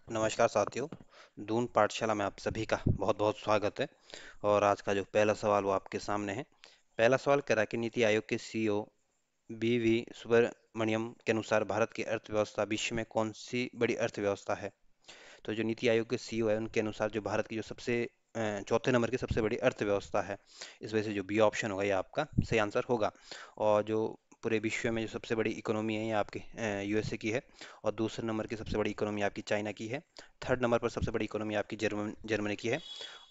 नमस्कार साथियों। दून पाठशाला में आप सभी का बहुत बहुत स्वागत है। और आज का जो पहला सवाल वो आपके सामने है। पहला सवाल कह रहा है कि नीति आयोग के सीईओ बीवी सुब्रमण्यम के अनुसार भारत की अर्थव्यवस्था विश्व में कौन सी बड़ी अर्थव्यवस्था है। तो जो नीति आयोग के सीईओ है उनके अनुसार जो भारत की जो सबसे चौथे नंबर की सबसे बड़ी अर्थव्यवस्था है। इस वजह से जो बी ऑप्शन होगा ये आपका सही आंसर होगा। और जो पूरे विश्व में जो सबसे बड़ी इकोनॉमी है ये आपकी यूएसए की है। और दूसरे नंबर की सबसे बड़ी इकोनॉमी आपकी चाइना की है। थर्ड नंबर पर सबसे बड़ी इकोनॉमी आपकी जर्मनी की है।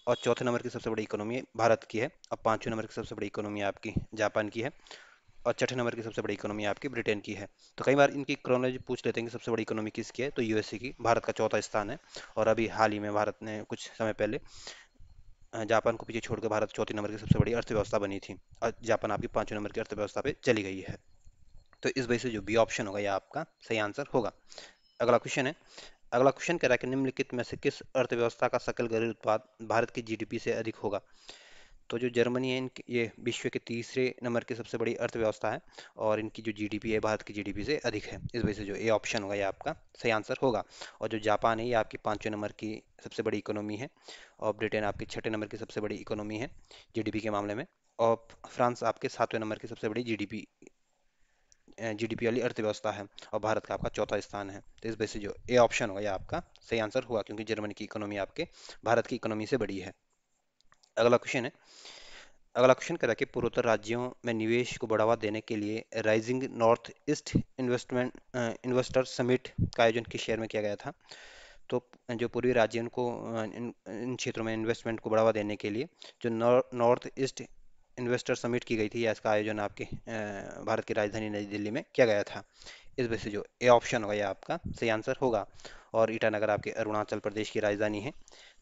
और चौथे नंबर की सबसे बड़ी इकोनॉमी भारत की है। और पांचवें नंबर की सबसे बड़ी इकोनॉमी आपकी जापान की है। और छठे नंबर की सबसे बड़ी इकोनॉमी आपकी ब्रिटेन की है। तो कई बार इनकी क्रोनोलॉजी पूछ लेते हैं कि सबसे बड़ी इकोनॉमी किसकी है, तो यूएसए की। भारत का चौथा स्थान है। और अभी हाल ही में भारत ने कुछ समय पहले जापान को पीछे छोड़कर भारत चौथी नंबर की सबसे बड़ी अर्थव्यवस्था बनी थी। और जापान आपकी पांचवें नंबर की अर्थव्यवस्था पे चली गई है। तो इस वजह से जो बी ऑप्शन होगा यह आपका सही आंसर होगा। अगला क्वेश्चन है। अगला क्वेश्चन कह रहा है कि निम्नलिखित में से किस अर्थव्यवस्था का सकल घरेलू उत्पाद भारत की जीडीपी से अधिक होगा। तो जो जर्मनी है ये विश्व के तीसरे नंबर की सबसे बड़ी अर्थव्यवस्था है। और इनकी जो जीडीपी है भारत की जीडीपी से अधिक है। इस वजह से जो ए ऑप्शन होगा ये आपका सही आंसर होगा। और जो जापान है ये आपकी पांचवें नंबर की सबसे बड़ी इकोनॉमी है। और ब्रिटेन आपकी छठे नंबर की सबसे बड़ी इकोनॉमी है जीडीपी के मामले में। और फ्रांस आपके सातवें नंबर की सबसे बड़ी जीडीपी वाली अर्थव्यवस्था है। और भारत का आपका चौथा स्थान है। तो इस वजह से जो ए ऑप्शन होगा ये आपका सही आंसर हुआ, क्योंकि जर्मनी की इकोनॉमी आपके भारत की इकोनॉमी से बड़ी है। अगला क्वेश्चन है। अगला क्वेश्चन करा कि पूर्वोत्तर राज्यों में निवेश को बढ़ावा देने के लिए rising north east investor summit का आयोजन किस शहर में किया गया था। तो जो पूर्वी राज्यों को इन क्षेत्रों में इन्वेस्टमेंट को बढ़ावा देने के लिए जो नॉर्थ ईस्ट इन्वेस्टर समिट की गई थी, या इसका आयोजन आपके भारत की राजधानी नई दिल्ली में किया गया था। इस वजह से जो ए ऑप्शन होगा ये आपका सही आंसर होगा। और ईटानगर आपके अरुणाचल प्रदेश की राजधानी है।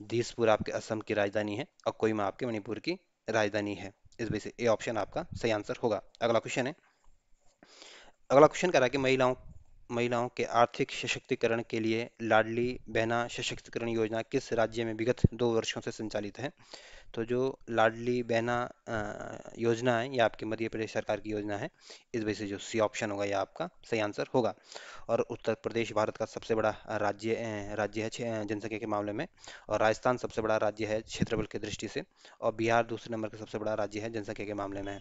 दिसपुर आपके असम की राजधानी है। और कोहिमा आपके मणिपुर की राजधानी है। इस वजह से ए ऑप्शन आपका सही आंसर होगा। अगला क्वेश्चन है। अगला क्वेश्चन कह रहा है कि महिलाओं के आर्थिक सशक्तिकरण के लिए लाडली बहना सशक्तिकरण योजना किस राज्य में विगत 2 वर्षों से संचालित है। तो जो लाडली बहना योजना है ये आपकी मध्य प्रदेश सरकार की योजना है। इस वजह से जो सी ऑप्शन होगा ये आपका सही आंसर होगा। और उत्तर प्रदेश भारत का सबसे बड़ा राज्य है जनसंख्या के मामले में। और राजस्थान सबसे बड़ा राज्य है क्षेत्रफल की दृष्टि से। और बिहार दूसरे नंबर का सबसे बड़ा राज्य है जनसंख्या के मामले में।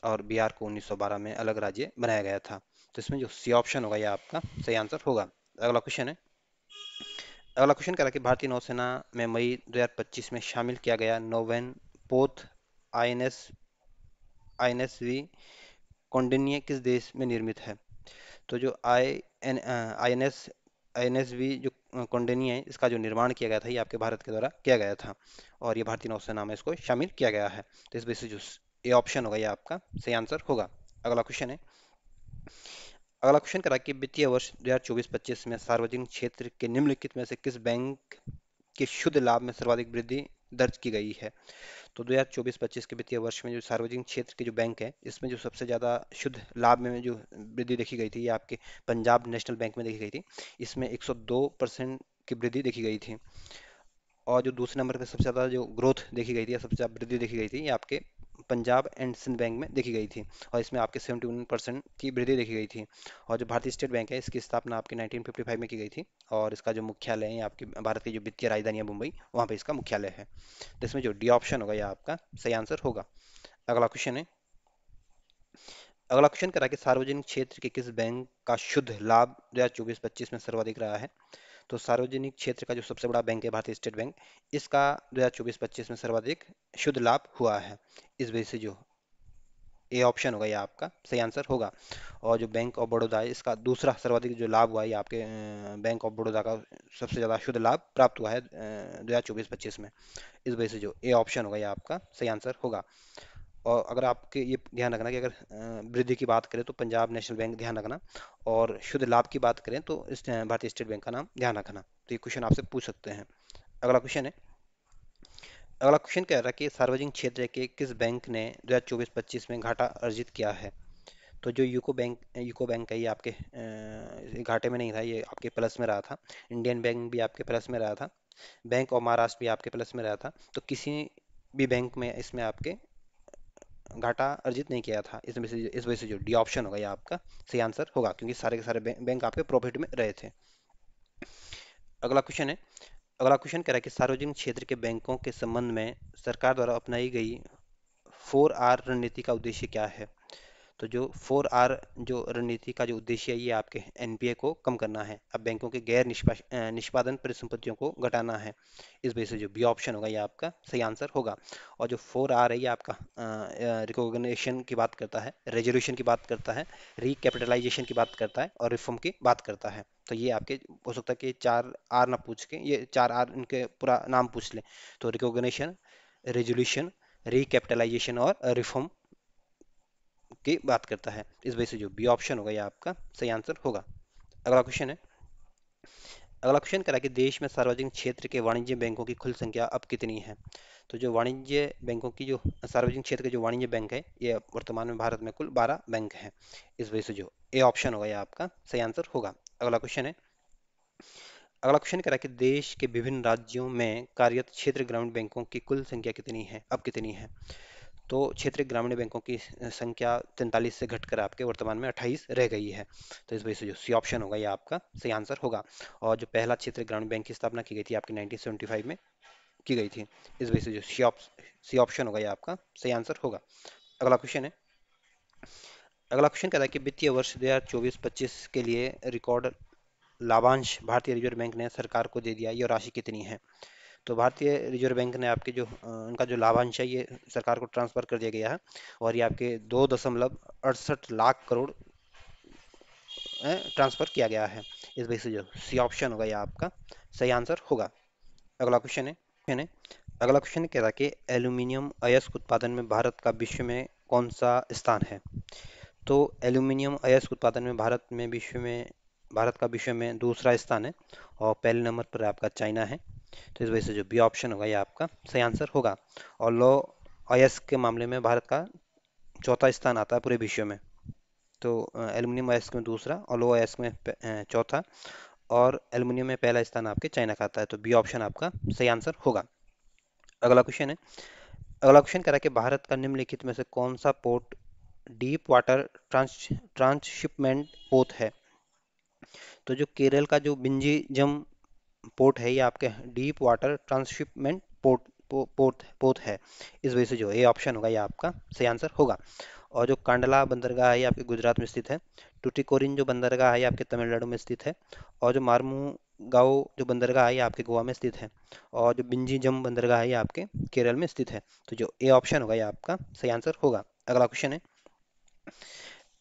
और बिहार को 1912 में अलग राज्य बनाया गया था। तो इसमें जो सी ऑप्शन होगा ये आपका सही आंसर होगा। अगला क्वेश्चन है। अगला क्वेश्चन कह रहा है कि भारतीय नौसेना में मई 2025 में शामिल किया गया नौवहन पोत आईएनएस आईएनएसवी कौंडिन्य किस देश में निर्मित है। तो जो आईएनएस आईएनएसवी जो कौंडिन्य है इसका जो निर्माण किया गया था ये आपके भारत के द्वारा किया गया था। और ये भारतीय नौसेना में इसको शामिल किया गया है। तो इस वजह से जो ए ऑप्शन होगा ये आपका सही आंसर होगा। अगला क्वेश्चन है। अगला क्वेश्चन करा कि वित्तीय वर्ष 2024-25 में सार्वजनिक क्षेत्र के निम्नलिखित में से किस बैंक के शुद्ध लाभ में सर्वाधिक वृद्धि दर्ज की गई है। तो 2024-25 के वित्तीय वर्ष में जो सार्वजनिक क्षेत्र के जो बैंक है इसमें जो सबसे ज़्यादा शुद्ध लाभ में जो वृद्धि देखी गई थी ये आपके पंजाब नेशनल बैंक में देखी गई थी। इसमें 102% की वृद्धि देखी गई थी। और जो दूसरे नंबर पे सबसे ज़्यादा जो ग्रोथ देखी गई थी या सबसे ज़्यादा वृद्धि देखी गई थी ये आपके पंजाब एंड सिंध बैंक में देखी गई थी। और इसमें आपके 71% की वृद्धि देखी गई थी। और जो भारतीय स्टेट बैंक है इसकी स्थापना आपकी 1955 में की गई थी। और इसका जो मुख्यालय है आपकी भारत की जो वित्तीय राजधानी है मुंबई, वहाँ पे इसका मुख्यालय है। तो इसमें जो डी ऑप्शन होगा ये आपका सही आंसर होगा। अगला क्वेश्चन है। अगला क्वेश्चन करा कि सार्वजनिक क्षेत्र के किस बैंक का शुद्ध लाभ 2024-25 में सर्वाधिक रहा है। तो सार्वजनिक क्षेत्र का जो सबसे बड़ा बैंक है भारतीय स्टेट बैंक, इसका 2024-25 में सर्वाधिक शुद्ध लाभ हुआ है। इस वजह से जो ए ऑप्शन होगा ये आपका सही आंसर होगा। और जो बैंक ऑफ बड़ौदा है इसका दूसरा सर्वाधिक जो लाभ हुआ है ये आपके बैंक ऑफ बड़ौदा का सबसे ज़्यादा शुद्ध लाभ प्राप्त हुआ है 2024-25 में। इस वजह से जो ए ऑप्शन होगा ये आपका सही आंसर होगा। और अगर आपके ये ध्यान रखना कि अगर वृद्धि की बात करें तो पंजाब नेशनल बैंक ध्यान रखना। और शुद्ध लाभ की बात करें तो इस भारतीय स्टेट बैंक का नाम ध्यान रखना। तो ये क्वेश्चन आपसे पूछ सकते हैं। अगला क्वेश्चन है। अगला क्वेश्चन कह रहा है कि सार्वजनिक क्षेत्र के किस बैंक ने 2024-25 में घाटा अर्जित किया है। तो जो यूको बैंक है ये आपके ये घाटे में नहीं था, ये आपके प्लस में रहा था। इंडियन बैंक भी आपके प्लस में रहा था। बैंक ऑफ महाराष्ट्र भी आपके प्लस में रहा था। तो किसी भी बैंक में इसमें आपके घाटा अर्जित नहीं किया था। इस वजह से जो डी ऑप्शन होगा ये आपका सही आंसर होगा, क्योंकि सारे के सारे बैंक आपके प्रॉफिट में रहे थे। अगला क्वेश्चन है, अगला क्वेश्चन कह रहा है कि सार्वजनिक क्षेत्र के बैंकों के संबंध में सरकार द्वारा अपनाई गई 4R रणनीति का उद्देश्य क्या है? तो जो 4R जो रणनीति का जो उद्देश्य है, ये आपके एनपीए को कम करना है। अब बैंकों के गैर निष्पादन परिसंपत्तियों को घटाना है। इस वजह से जो बी ऑप्शन होगा ये आपका सही आंसर होगा। और जो 4R है ये आपका रिकॉग्निशन की बात करता है, रेजोल्यूशन की बात करता है, रिकैपिटलाइजेशन की बात करता है और रिफॉर्म की बात करता है। तो ये आपके हो सकता है कि 4R ना पूछ के ये 4R इनके पूरा नाम पूछ ले। तो रिकॉग्निशन, रेजोल्यूशन, रिकैपिटलाइजेशन और रिफॉर्म की बात करता है। इस वजह से जो बी ऑप्शन होगा ये आपका सही आंसर होगा। अगला क्वेश्चन है, अगला क्वेश्चन करा कि देश में सार्वजनिक क्षेत्र के वाणिज्य बैंकों की कुल संख्या अब कितनी है? तो जो वाणिज्य बैंकों की जो सार्वजनिक क्षेत्र के जो वाणिज्य बैंक है ये वर्तमान में भारत में कुल 12 बैंक हैं। इस वजह से जो ए ऑप्शन होगा ये आपका सही आंसर होगा। अगला क्वेश्चन है, अगला क्वेश्चन करा कि देश के विभिन्न राज्यों में कार्यरत क्षेत्र ग्रामीण बैंकों की कुल संख्या कितनी है, अब कितनी है? तो क्षेत्रीय ग्रामीण बैंकों की संख्या 43 से घटकर आपके वर्तमान में 28 रह गई है। तो इस वजह से जो सी ऑप्शन होगा ये आपका सही आंसर होगा। और जो पहला क्षेत्रीय ग्रामीण बैंक की स्थापना की गई थी आपकी 1975 में की गई थी। इस वजह से जो सी ऑप्शन होगा ये आपका सही आंसर होगा। अगला क्वेश्चन है, अगला क्वेश्चन कहता है कि वित्तीय वर्ष 2024-25 के लिए रिकॉर्ड लाभांश भारतीय रिजर्व बैंक ने सरकार को दे दिया, ये राशि कितनी है? तो भारतीय रिजर्व बैंक ने आपके जो उनका जो लाभांश है ये सरकार को ट्रांसफर कर दिया गया है। और ये आपके 2.68 लाख करोड़ ट्रांसफर किया गया है। इस वजह से जो सी ऑप्शन होगा ये आपका सही आंसर होगा। अगला क्वेश्चन है, अगला क्वेश्चन कह रहा है कि एल्यूमिनियम अयस्क उत्पादन में भारत का विश्व में कौन सा स्थान है? तो एल्यूमिनियम अयस्क उत्पादन में भारत का विश्व में दूसरा स्थान है। और पहले नंबर पर आपका चाइना है। तो इस वजह से जो बी ऑप्शन होगा ये आपका सही आंसर होगा। और लो अयस्क के मामले में भारत का चौथा स्थान आता है पूरे विश्व में। तो एल्युमिनियम अयस्क में दूसरा और लो अयस्क में चौथा। और एल्युमिनियम में पहला स्थान आपके चाइना का आता है। तो बी ऑप्शन आपका सही आंसर होगा। अगला क्वेश्चन है, अगला क्वेश्चन कह रहा है कि भारत का निम्नलिखित में से कौन सा port deep water transshipment port है? तो जो केरल का जो बिंजी जम पोर्ट है ये आपके डीप वाटर ट्रांसशिपमेंट पोर्ट है। इस वजह से जो ए ऑप्शन होगा ये आपका सही आंसर होगा। और जो कांडला बंदरगाह है ये आपके गुजरात में स्थित है। टुटिकोरिन जो बंदरगाह है ये आपके तमिलनाडु में स्थित है। और जो मार्मुगाओ जो बंदरगाह है ये आपके गोवा में स्थित है। और जो बिंजी जम बंदरगाह है ये आपके केरल में स्थित है। तो जो ए ऑप्शन होगा ये आपका सही आंसर होगा। अगला क्वेश्चन है,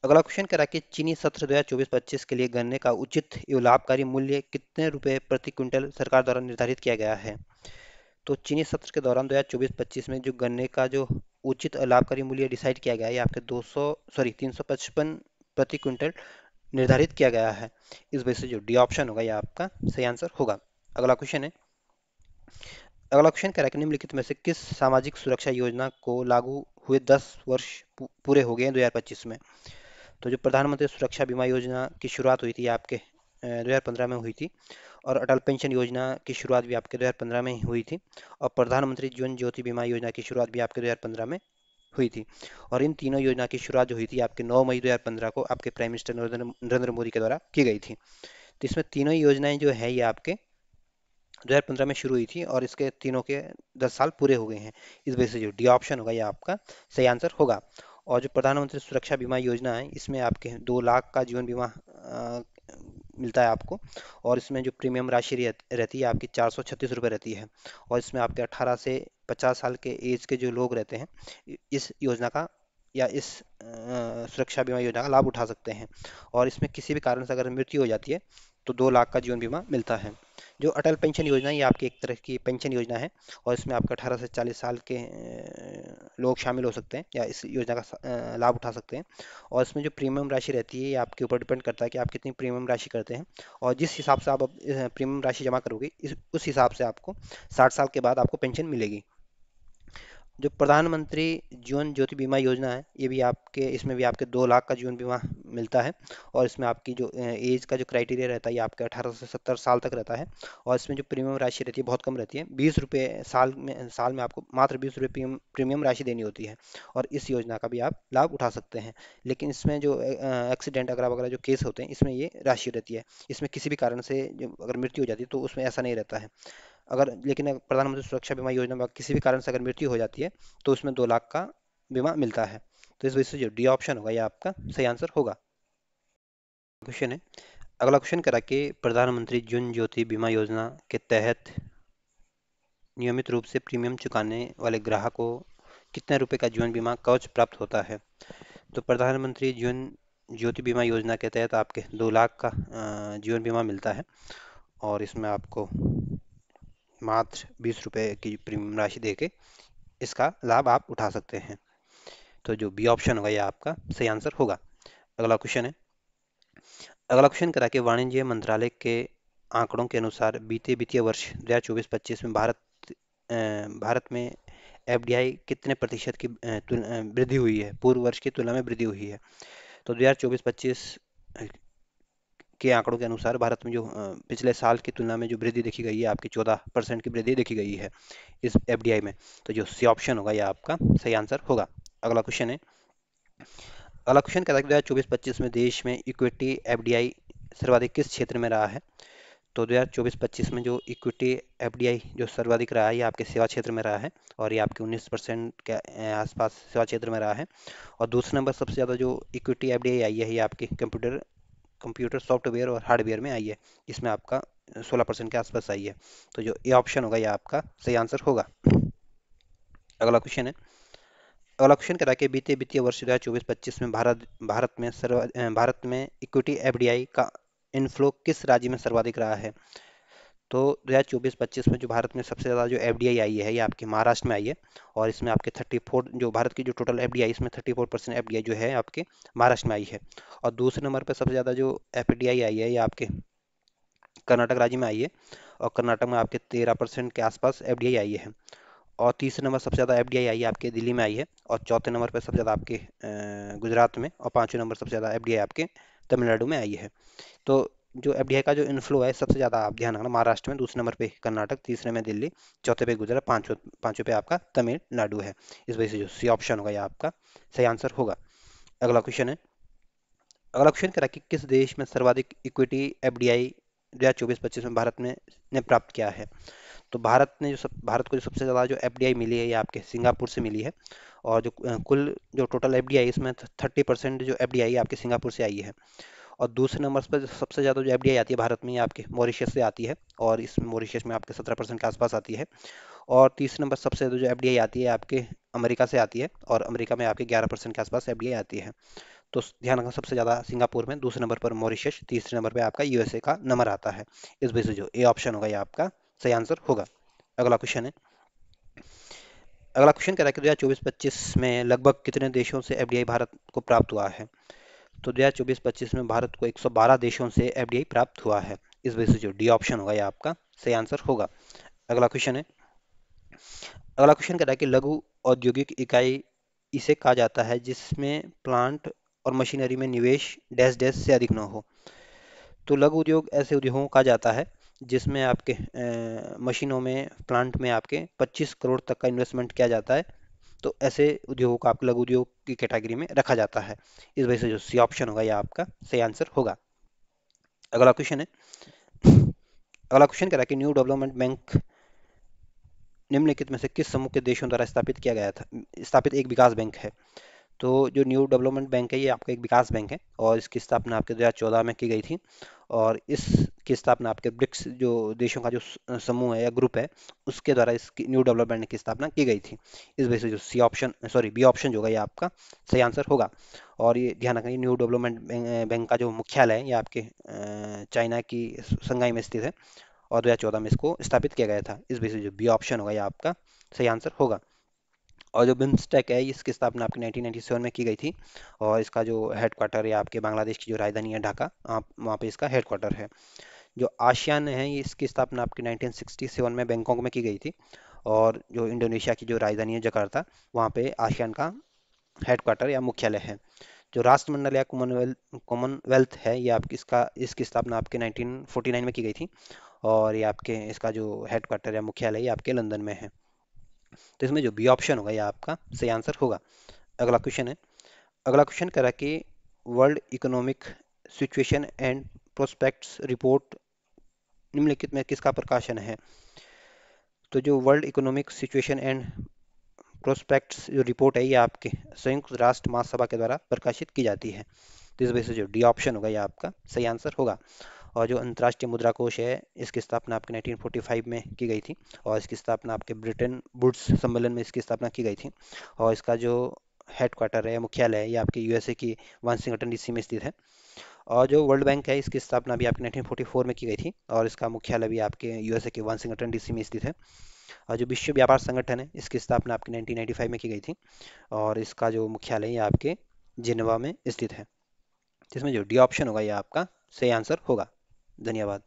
अगला क्वेश्चन कह रहा है कि चीनी सत्र 2024-25 के लिए गन्ने का उचित एवं लाभकारी मूल्य कितने रुपए प्रति क्विंटल सरकार द्वारा निर्धारित किया गया है? तो चीनी सत्र के दौरान 2024-25 में जो गन्ने का जो उचित और लाभकारी मूल्य डिसाइड किया गया है ये आपके 355 प्रति क्विंटल निर्धारित किया गया है। इस वजह से जो डी ऑप्शन होगा ये आपका सही आंसर होगा। अगला क्वेश्चन है, अगला क्वेश्चन कह रहा है कि निम्नलिखित में से किस सामाजिक सुरक्षा योजना को लागू हुए 10 वर्ष पूरे हो गए हैं 2025 में? तो जो प्रधानमंत्री सुरक्षा बीमा योजना की शुरुआत हुई थी आपके 2015 में हुई थी। और अटल पेंशन योजना की शुरुआत भी आपके 2015 में ही हुई थी। और प्रधानमंत्री जीवन ज्योति बीमा योजना की शुरुआत भी आपके 2015 में हुई थी। और इन तीनों योजना की शुरुआत जो हुई थी आपके 9 मई 2015 को आपके प्राइम मिनिस्टर नरेंद्र मोदी के द्वारा की गई थी। तो इसमें तीनों ही योजनाएं जो है ये आपके 2015 में शुरू हुई थी और इसके तीनों के 10 साल पूरे हो गए हैं। इस वजह से जो डी ऑप्शन होगा ये आपका सही आंसर होगा। और जो प्रधानमंत्री सुरक्षा बीमा योजना है इसमें आपके 2 लाख का जीवन बीमा मिलता है आपको। और इसमें जो प्रीमियम राशि रहती है आपकी 436 रुपये रहती है। और इसमें आपके 18 से 50 साल के एज के जो लोग रहते हैं इस योजना का या इस सुरक्षा बीमा योजना का लाभ उठा सकते हैं। और इसमें किसी भी कारण से अगर मृत्यु हो जाती है तो 2 लाख का जीवन बीमा मिलता है। जो अटल पेंशन योजना है ये आपकी एक तरह की पेंशन योजना है। और इसमें आपका 18 से 40 साल के लोग शामिल हो सकते हैं या इस योजना का लाभ उठा सकते हैं। और इसमें जो प्रीमियम राशि रहती है ये आपके ऊपर डिपेंड करता है कि आप कितनी प्रीमियम राशि करते हैं। और जिस हिसाब से आप प्रीमियम राशि जमा करोगे उस हिसाब से आपको 60 साल के बाद आपको पेंशन मिलेगी। जो प्रधानमंत्री जीवन ज्योति बीमा योजना है, ये भी आपके, इसमें भी आपके 2 लाख का जीवन बीमा मिलता है। और इसमें आपकी जो एज का जो क्राइटेरिया रहता है, ये आपके 18 से 70 साल तक रहता है। और इसमें जो प्रीमियम राशि रहती है बहुत कम रहती है, 20 रुपये साल में आपको मात्र 20 रुपये प्रीमियम राशि देनी होती है। और इस योजना का भी आप लाभ उठा सकते हैं। लेकिन इसमें जो एक्सीडेंट वगैरह वगैरह जो केस होते हैं, इसमें ये राशि रहती है। इसमें किसी भी कारण से जो अगर मृत्यु हो जाती है तो उसमें ऐसा नहीं रहता है। लेकिन अगर प्रधानमंत्री सुरक्षा बीमा योजना में किसी भी कारण से अगर मृत्यु हो जाती है तो उसमें 2 लाख का बीमा मिलता है। तो इस वजह से जो डी ऑप्शन होगा, ये आपका सही आंसर होगा। क्वेश्चन है, अगला क्वेश्चन करा कि प्रधानमंत्री जीवन ज्योति बीमा योजना के तहत नियमित रूप से प्रीमियम चुकाने वाले ग्राहक को कितने रुपए का जीवन बीमा कवच प्राप्त होता है। तो प्रधानमंत्री जीवन ज्योति बीमा योजना के तहत आपके 2 लाख का जीवन बीमा मिलता है। और इसमें आपको मात्र 20 रुपए की प्रीमियम राशि देके इसका लाभ आप उठा सकते हैं। तो जो बी ऑप्शन होगा, ये आपका सही आंसर होगा। अगला क्वेश्चन है, अगला क्वेश्चन करा कि वाणिज्य मंत्रालय के आंकड़ों के अनुसार बीते वित्तीय वर्ष 2024-25 में भारत में एफडीआई कितने प्रतिशत की वृद्धि हुई है, पूर्व वर्ष की तुलना में वृद्धि हुई है। तो 2024-25 के आंकड़ों के अनुसार भारत में जो पिछले साल की तुलना में जो वृद्धि देखी गई है, आपकी 14% की वृद्धि देखी गई है इस एफडीआई में। तो जो सी ऑप्शन होगा, ये आपका सही आंसर होगा। अगला क्वेश्चन है, अगला क्वेश्चन कहता है कि 2024-25 में देश में इक्विटी एफडीआई सर्वाधिक किस क्षेत्र में रहा है। तो 2024-25 में जो इक्विटी एफडीआई जो सर्वाधिक रहा है, ये आपके सेवा क्षेत्र में रहा है। और ये आपके 19% के आसपास सेवा क्षेत्र में रहा है। और दूसरे नंबर सबसे ज़्यादा जो इक्विटी एफडीआई आई है, ये आपके कंप्यूटर कंप्यूटर सॉफ्टवेयर और हार्डवेयर में आई है। इसमें आपका 16% के आसपास आई है। तो जो ए ऑप्शन होगा, ये आपका सही आंसर होगा। अगला क्वेश्चन है, अगला क्वेश्चन कह रहा है कि बीते वित्तीय वर्ष 2024-25 में भारत में इक्विटी एफडीआई का इनफ्लो किस राज्य में सर्वाधिक रहा है। तो 2024-25 में जो भारत में सबसे ज़्यादा जो एफडीआई आई है, ये आपके महाराष्ट्र में आई है। और इसमें आपके 34, जो भारत की जो टोटल एफडीआई, इसमें 34% एफडीआई जो है आपके महाराष्ट्र में आई है। और दूसरे नंबर पर सबसे ज़्यादा जो एफडीआई आई है, ये आपके कर्नाटक राज्य में आई है। और कर्नाटक में आपके 13% के आसपास एफडीआई आई है। और तीसरे नंबर सबसे ज़्यादा एफडीआई आई है आपके दिल्ली में आई है। और चौथे नंबर पर सबसे ज़्यादा आपके गुजरात में। और पाँचवें नंबर सबसे ज़्यादा एफडीआई आपके तमिलनाडु में आई है। तो जो एफडीआई का जो इनफ्लो है, सबसे ज़्यादा आप ध्यान रखना महाराष्ट्र में, दूसरे नंबर पे कर्नाटक, तीसरे में दिल्ली, चौथे पे गुजरात, पाँचवें पे आपका तमिलनाडु है। इस वजह से जो सी ऑप्शन होगा, ये आपका सही आंसर होगा। अगला क्वेश्चन है, अगला क्वेश्चन कह रहा है कि किस देश में सर्वाधिक इक्विटी एफडीआई 2024-25 में भारत में ने प्राप्त किया है। तो भारत को जो सबसे ज़्यादा जो एफडीआई मिली है, ये आपके सिंगापुर से मिली है। और जो कुल जो टोटल एफडीआई, इसमें 30% जो एफडीआई आपके सिंगापुर से आई है। और दूसरे नंबर पर सबसे ज़्यादा जो एफडीआई आती है भारत में, ये आपके मॉरिशस से आती है। और इस मॉरिशस में आपके 17% के आसपास आती है। और तीसरे नंबर सबसे ज़्यादा जो एफडीआई आती है आपके अमेरिका से आती है। और अमेरिका में आपके 11% के आसपास एफडीआई आती है। तो ध्यान रखना, सबसे ज़्यादा सिंगापुर में, दूसरे नंबर पर मॉरिशस, तीसरे नंबर पर आपका यूएसए का नंबर आता है। इस वजह से जो ए ऑप्शन होगा, ये आपका सही आंसर होगा। अगला क्वेश्चन है, अगला क्वेश्चन कह रहा है कि 2024-25 में लगभग कितने देशों से एफडीआई भारत को प्राप्त हुआ है। तो 2024-25 में भारत को 112 देशों से एफडीआई प्राप्त हुआ है। इस वजह से जो डी ऑप्शन होगा, ये आपका सही आंसर होगा। अगला क्वेश्चन है, अगला क्वेश्चन कह रहा है कि लघु औद्योगिक इकाई इसे कहा जाता है जिसमें प्लांट और मशीनरी में निवेश डैश डैश से अधिक न हो। तो लघु उद्योग ऐसे उद्योगों को कहा जाता है जिसमें आपके मशीनों में, प्लांट में आपके 25 करोड़ तक का इन्वेस्टमेंट किया जाता है। तो ऐसे उद्योगों को आप लघु उद्योग की कैटेगरी में रखा जाता है। इस वजह से जो सी ऑप्शन होगा, ये आपका सही आंसर होगा। अगला क्वेश्चन है, अगला क्वेश्चन कह रहा है कि न्यू डेवलपमेंट बैंक निम्नलिखित में से किस समूह के देशों द्वारा स्थापित किया गया था, स्थापित एक विकास बैंक है। तो जो न्यू डेवलपमेंट बैंक है, ये आपका एक विकास बैंक है। और इसकी स्थापना आपके 2014 में की गई थी। और इसकी स्थापना आपके ब्रिक्स जो देशों का जो समूह है या ग्रुप है, उसके द्वारा इस न्यू डेवलपमेंट की स्थापना की गई थी। इस वजह से जो C option, sorry, B option जो होगा, ये आपका सही आंसर होगा। और ये ध्यान रखना, ये न्यू डेवलपमेंट बैंक का जो मुख्यालय है, ये आपके चाइना की शंघाई में स्थित है। और 2014 में इसको स्थापित किया गया था। इस वजह से जो बी ऑप्शन होगा, ये आपका सही आंसर होगा। और जो बिम्स्टेक है, इसकी स्थापना आपकी 1997 में की गई थी। और इसका जो हेड क्वार्टर है आपके बांग्लादेश की जो राजधानी है ढाका, आप वहाँ पे इसका हेड क्वार्टर है। जो आसियान है ये इसकी स्थापना आपकी 1967 में बैंकॉक में की गई थी। और जो इंडोनेशिया की जो राजधानी है जकार्ता, वहाँ पे आसियान का हेडक्वार्टर या मुख्यालय है। जो राष्ट्रमंडल या कॉमनवेल्थ है ये आपकी इसका इसकी स्थापना आपके 1949 में की गई थी। और ये आपके इसका जो हेडक्वार्टर या मुख्यालय ये आपके लंदन में है। तो इसमें जो बी ऑप्शन होगा ये आपका सही आंसर होगा। अगला क्वेश्चन है। अगला क्वेश्चन करा कि world economic situation and prospects report निम्नलिखित में किसका प्रकाशन है। तो जो world economic situation and prospects जो रिपोर्ट है ये आपके संयुक्त राष्ट्र महासभा के द्वारा प्रकाशित की जाती है। तो इस वजह से जो डी ऑप्शन होगा ये आपका सही आंसर होगा। और जो अंतर्राष्ट्रीय मुद्रा कोष है इसकी स्थापना आपके 1945 में की गई थी। और इसकी स्थापना आपके ब्रिटेन वुड्स सम्मेलन में इसकी स्थापना की गई थी। और इसका जो हेडक्वार्टर है मुख्यालय है ये आपके यूएसए की वाशिंगटन डीसी में स्थित है। और जो वर्ल्ड बैंक है इसकी स्थापना भी आपके 1944 में की गई थी। और इसका मुख्यालय भी आपके यूएसए के वाशिंगटन डीसी में स्थित है। और जो विश्व व्यापार संगठन है इसकी स्थापना आपकी 1995 में की गई थी। और इसका जो मुख्यालय है ये आपके जिनेवा में स्थित है। जिसमें जो डी ऑप्शन होगा ये आपका सही आंसर होगा। धन्यवाद।